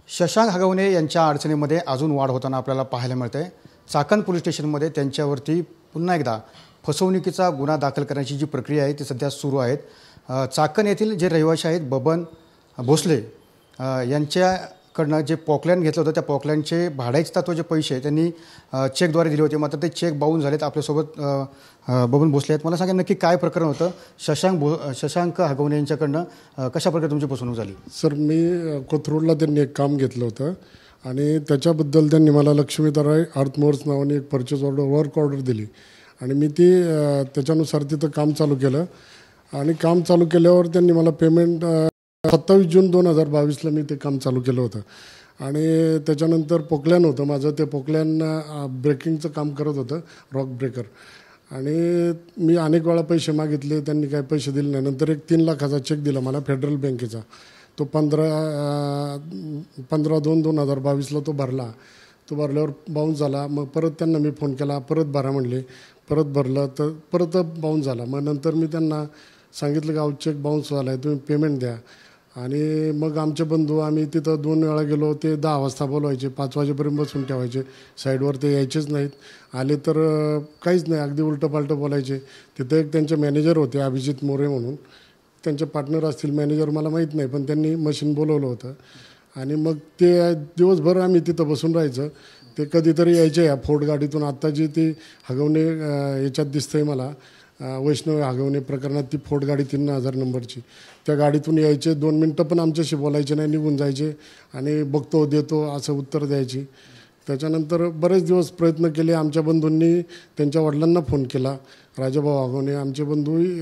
शशांक हगवणे यांच्या अडचणीमध्ये अजून वाढ होताना आपल्याला पाहायला मिळते। चाकण पोलीस स्टेशनमध्ये त्यांच्यावरती पुन्हा एकदा फसवणुकीचा गुन्हा दाखल करण्याची जी प्रक्रिया आहे ती सध्या सुरू आहे। चाकण येथील जे रहिवासी आहेत बबन भोसले यांच्याकडनं जे पॉकलँड घेतलं होतं त्या पॉकलँडचे भाड्याचे तत्त्वाचे पैसे त्यांनी चेकद्वारे दिले होते, मात्र ते चेक बाउन्स झालेत। आपल्यासोबत बबन भोसले आहेत। मला सांगा नक्की काय प्रकरण होतं? शशांक हगवणे यांच्याकडनं कशा प्रकारे तुमची फसवणूक झाली? सर, मी कोथरूडला त्यांनी एक काम घेतलं होतं आणि त्याच्याबद्दल त्यांनी मला लक्ष्मीताराई अर्थमोर्स नावाने एक परचेस ऑर्डर वर्क ऑर्डर दिली आणि मी ती त्याच्यानुसार तिथं काम चालू केलं आणि काम चालू केल्यावर त्यांनी मला पेमेंट 27 जून 2022ला मी ते काम चालू केलं होतं आणि त्याच्यानंतर पोकलॅन होतं माझं, ते पोकलॅन ब्रेकिंगचं काम करत होतं, रॉक ब्रेकर, आणि मी अनेक वेळा पैसे मागितले, त्यांनी काही पैसे दिले नाही। नंतर एक 3 लाखाचा चेक दिला मला फेडरल बँकेचा, तो 15/2/2022ला तो भरला। तो भरल्यावर बाउन्स झाला। मग परत त्यांना मी फोन केला, परत भरा म्हणले, परत भरलं तर परत बाउन्स झाला। मग नंतर मी त्यांना सांगितलं की चेक बाउन्स झाला आहे, तुम्ही पेमेंट द्या। आणि मग आमचे बंधू आम्ही तिथं 2 वेळा गेलो, ते 10 वाजता बोलवायचे, 5 वाजेपर्यंत बसून ठेवायचे, साईडवर ते यायचेच नाहीत, आले तर काहीच नाही, अगदी उलटंपालटं बोलायचे। तिथं एक त्यांचे मॅनेजर होते अभिजित मोरे म्हणून, त्यांचे पार्टनर असतील मॅनेजर मला माहीत नाही, पण त्यांनी मशीन बोलवलं होतं आणि मग ते दिवसभर आम्ही तिथं बसून राहायचं। ते कधीतरी यायचे या फोर्ड गाडीतून, आत्ता जी ती हगवणे याच्यात दिसतंय मला वैष्णव हगवणे प्रकरणात, ती फोर्ड गाडी 3000 नंबरची, त्या गाडीतून यायचे, 2 मिनटं पण आमच्याशी बोलायचे नाही, निघून जायचे आणि बघतो देतो असं उत्तर द्यायची। त्याच्यानंतर बरेच दिवस प्रयत्न केले। आमच्या बंधूंनी त्यांच्या वडिलांना फोन केला, राजाभाऊ हगवणे आमचे बंधूही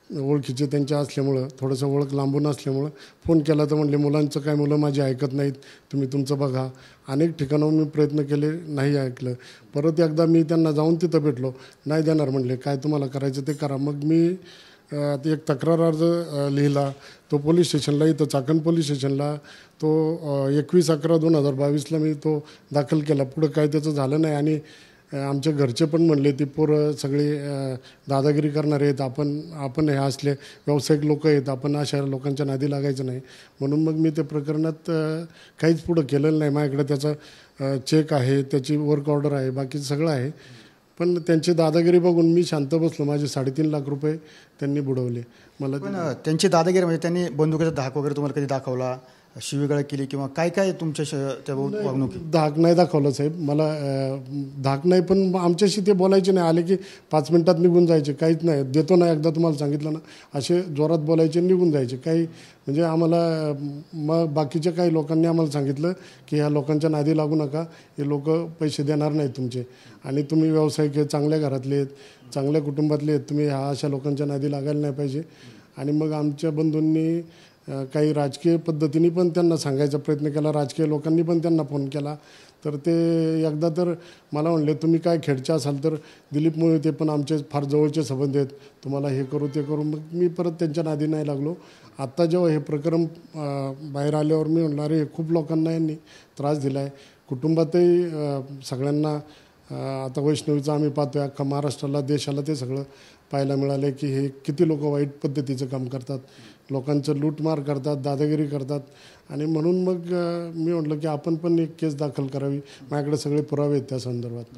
ओळखीचे त्यांच्या असल्यामुळं, थोडंसं ओळख लांबून असल्यामुळं फोन केला तर म्हणले मुलांचं काय, मुलं माझी ऐकत नाहीत, तुम्ही तुमचं बघा। अनेक ठिकाणाहून मी प्रयत्न केले, नाही ऐकलं। परत एकदा मी त्यांना जाऊन तिथं भेटलो, नाही देणार म्हणले, काय तुम्हाला करायचं ते करा। मग मी एक तक्रार अर्ज लिहिला, तो पोलीस स्टेशनला, इथं चाकण पोलीस स्टेशनला, तो 21/11/2022ला मी तो दाखल केला। पुढं काय त्याचं झालं नाही आणि आमच्या घरचे पण म्हणले ती पोरं सगळे दादागिरी करणारे आहेत, आपण हे असले व्यावसायिक लोक आहेत, आपण अशा लोकांच्या नादी लागायचं नाही, म्हणून मग मी ते प्रकरणात काहीच पुढं केलेलं नाही। माझ्याकडे त्याचा चेक आहे, त्याची वर्क ऑर्डर आहे, बाकी सगळं आहे, पण त्यांची दादागिरी बघून मी शांत बसलो। माझे 3.5 लाख रुपये त्यांनी बुडवले मला। पण त्यांची दादागिरी म्हणजे त्यांनी बंदुकीचा धाक वगैरे तुम्हाला कधी दाखवला, शिवीगाळ केली किंवा काय काय तुमच्या त्या वागणुकीत? धाक नाही दाखवलं साहेब, मला धाक नाही, पण आमच्याशी ते बोलायचे नाही, आले की 5 मिनिटात निघून जायचे, काहीच नाही, देतो ना एकदा तुम्हाला सांगितलं ना, असे जोरात बोलायचे, निघून जायचे। काही म्हणजे आम्हाला मग बाकीच्या काही लोकांनी आम्हाला सांगितलं की ह्या लोकांच्या नादी लागू नका, हे लोक पैसे देणार नाहीत तुमचे, आणि तुम्ही व्यावसायिक आहेत, चांगल्या घरातले आहेत, चांगल्या कुटुंबातले आहेत, तुम्ही ह्या अशा लोकांच्या नादी लागायला नाही पाहिजे। आणि मग आमच्या बंधूंनी काही राजकीय पद्धतीने पण त्यांना सांगायचा प्रयत्न केला, राजकीय लोकांनी पण त्यांना फोन केला, तर ते एकदा तर मला म्हणले तुम्ही काय खेडचे असाल तर दिलीप मोहिते पण आमचे फार जवळचे संबंध आहेत, तुम्हाला हे करू ते करू। मग मी परत त्यांच्या नादी नाही लागलो। आत्ता जेव्हा हे प्रकरण बाहेर आल्यावर मी म्हणलं अरे खूप लोकांना यांनी त्रास दिला आहे, कुटुंबातही सगळ्यांना। आता वैष्णवीचं आम्ही पाहतोय अख्खा महाराष्ट्राला, देशाला ते सगळं पाहायला मिळालं की हे किती लोक वाईट पद्धतीचं काम करतात, लोकांचं लूटमार करतात, दादागिरी करतात, आणि म्हणून मग मी म्हटलं की आपण पण एक केस दाखल करावी, माझ्याकडे सगळे पुरावे आहेत त्या संदर्भात।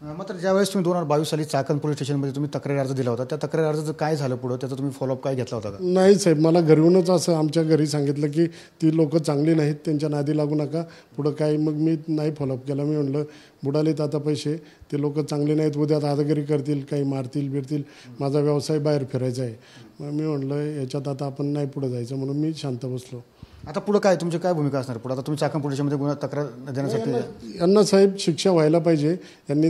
मात्र ज्यावेळेस तुम्ही 2022 साली चाकण पोलीस स्टेशनमध्ये तुम्ही तक्रारी अर्ज दिला होता, त्या तक्रारी अर्जाचं काय झालं पुढं? त्याचा तुम्ही फॉलोअप काय घेतला होता का? नाही साहेब, मला घरीहूनच असं आमच्या घरी सांगितलं की ती लोक चांगली नाहीत, त्यांच्या नादी लागू नका, पुढं काय मग मी नाही फॉलोअप केला। मी म्हणलं बुडालेत आता पैसे, ते लोक चांगले नाहीत, उद्या दादागिरी करतील, काही मारतील बिरतील, माझा व्यवसाय बाहेर फिरायचा आहे। मग मी म्हणलं याच्यात आता आपण नाही पुढं जायचं, म्हणून मी शांत बसलो। आता पुढं काय तुमची काय भूमिका असणार पुढं? आता तुम्ही चाकण पोलीस स्टेशनमध्ये गुन्हा तक्रार देण्यासाठी यांना साहेब शिक्षा व्हायला पाहिजे। यांनी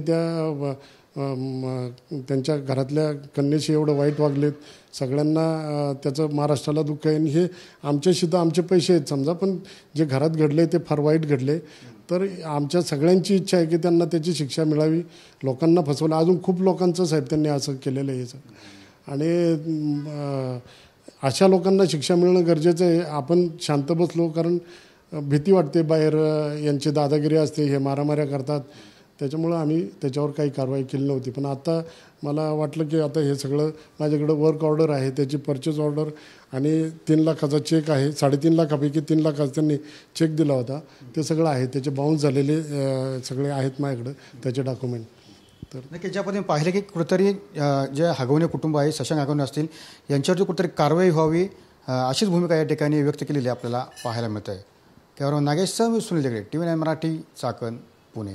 त्यांच्या घरातल्या कन्येशी एवढं वाईट वागलेत, सगळ्यांना त्याचं महाराष्ट्राला दुःख आहे, आणि हे आमच्याशी तर आमचे पैसे आहेत समजा, पण जे घरात घडले ते फार वाईट घडले, तर आमच्या सगळ्यांची इच्छा आहे की त्यांना त्याची शिक्षा मिळावी। लोकांना फसवलं, अजून खूप लोकांचं साहेब त्यांनी असं केलेलं आहे, आणि अशा लोकांना शिक्षा मिळणं गरजेचं आहे। आपण शांत बसलो कारण भीती वाटते, बाहेर यांची दादागिरी असते, हे मारामाऱ्या करतात, त्याच्यामुळं आम्ही त्याच्यावर काही कारवाई केली नव्हती. पण आता मला वाटलं की आता हे सगळं माझ्याकडं वर्क ऑर्डर आहे, त्याची परचेस ऑर्डर आणि 3 लाखाचा चेक आहे. 3.5 लाखापैकी 3 लाखाचा त्यांनी चेक दिला होता, ते सगळं आहे. त्याचे बाउन्स झालेले सगळे आहेत माझ्याकडं त्याचे डॉक्युमेंट. तर नक्की ज्या पद्धतीने पाहिलं की कुठेतरी जे हगवणे कुटुंब आहे, शशांक हगवणे असतील, यांच्यावरती कुठेतरी कारवाई व्हावी अशीच भूमिका या ठिकाणी व्यक्त केलेली आपल्याला पाहायला मिळत आहे. त्यावर नागेश सह मी सुनील देगडे, TV9 मराठी, चाकण, पुणे.